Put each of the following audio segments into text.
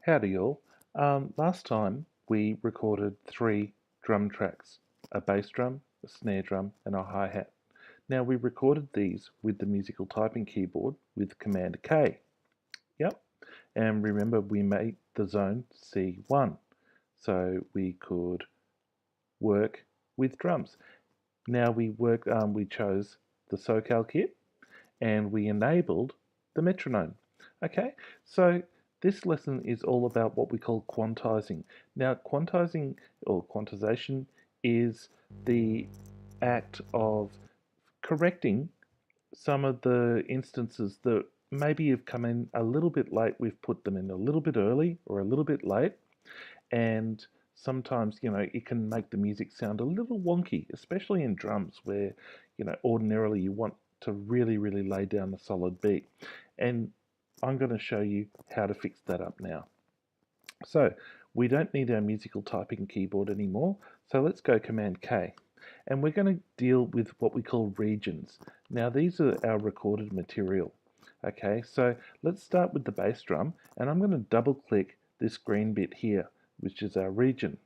Howdy all. Last time we recorded 3 drum tracks, a bass drum, a snare drum and a hi-hat. Now we recorded these with the musical typing keyboard with Command K. Yep. And remember we made the zone C1 so we could work with drums. Now we chose the SoCal kit and we enabled the metronome. Okay, so this lesson is all about what we call quantizing. Now, quantizing or quantization is the act of correcting some of the instances that maybe have come in a little bit late. We've put them in a little bit early or a little bit late, and sometimes it can make the music sound a little wonky, especially in drums where ordinarily you want to really lay down a solid beat. And I'm going to show you how to fix that up now. So we don't need our musical typing keyboard anymore, so let's go Command K, and we're going to deal with what we call regions. Now these are our recorded material. Okay, so let's start with the bass drum, and I'm going to double click this green bit here, which is our region.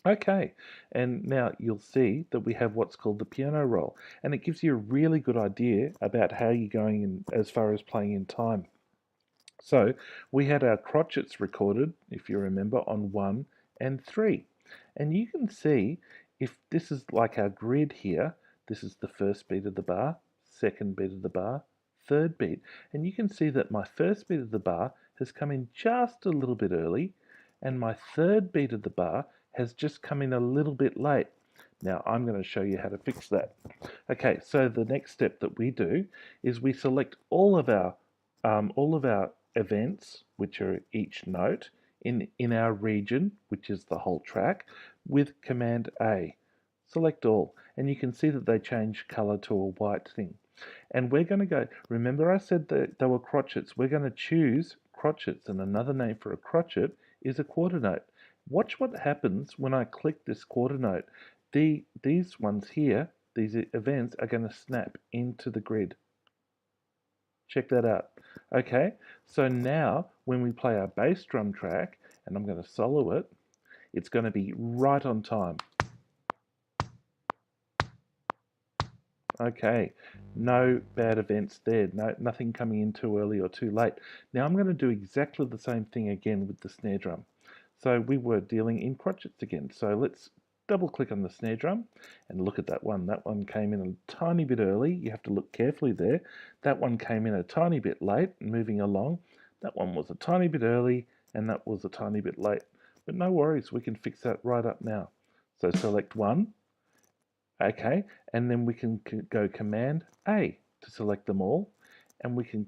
Okay, and now you'll see that we have what's called the piano roll, and it gives you a really good idea about how you're going in as far as playing in time. So we had our crotchets recorded, if you remember, on 1 and 3. And you can see if this is like our grid here, this is the first beat of the bar, second beat of the bar, third beat. And you can see that my first beat of the bar has come in just a little bit early, and my third beat of the bar has just come in a little bit late. Now I'm going to show you how to fix that. Okay, so the next step that we do is we select all of our events, which are each note, in our region, which is the whole track, with Command A. Select all, and you can see that they change color to a white thing. And we're going to go, remember I said that they were crotchets, we're going to choose crotchets, and another name for a crotchet is a quarter note. Watch what happens when I click this quarter note. These ones here, these events, are going to snap into the grid. Check that out. Okay, so now when we play our bass drum track, and I'm going to solo it, it's going to be right on time. Okay, no bad events there, nothing coming in too early or too late. Now I'm going to do exactly the same thing again with the snare drum. So we were dealing in crotchets again. So let's double click on the snare drum and look at that one. That one came in a tiny bit early. You have to look carefully there. That one came in a tiny bit late, moving along. That one was a tiny bit early, and that was a tiny bit late. But no worries, we can fix that right up now. So select one, okay, and then we can go Command A to select them all, and we can,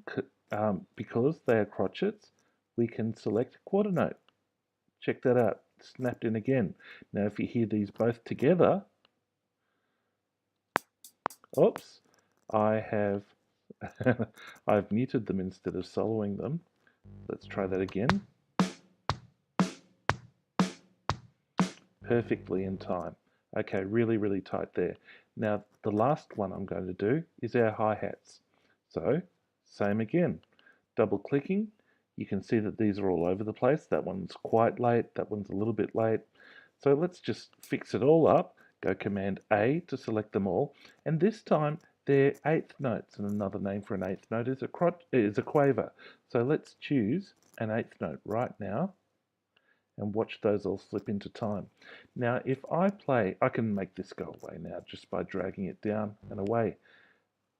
because they are crotchets, we can select quarter note. Check that out, snapped in again. Now if you hear these both together, oops, I have I've muted them instead of soloing them. Let's try that again. Perfectly in time. Okay, really tight there. Now the last one I'm going to do is our hi-hats. So same again, double clicking. You can see that these are all over the place. That one's quite late, that one's a little bit late. So let's just fix it all up. Go Command A to select them all, and this time they're eighth notes, and another name for an eighth note is a quaver. So let's choose an eighth note right now and watch those all slip into time. Now if I play, I can make this go away now just by dragging it down and away.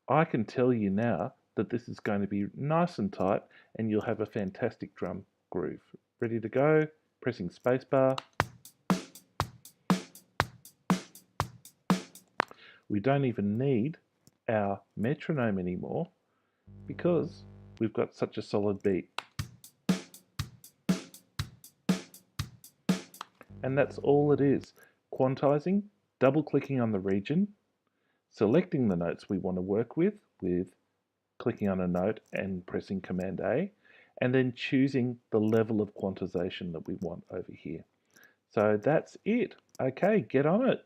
I can tell you now that this is going to be nice and tight, and you'll have a fantastic drum groove. Ready to go, pressing spacebar. We don't even need our metronome anymore because we've got such a solid beat. And that's all it is. Quantizing, double clicking on the region, selecting the notes we want to work with clicking on a note and pressing Command A, and then choosing the level of quantization that we want over here. So that's it. Okay, get on it.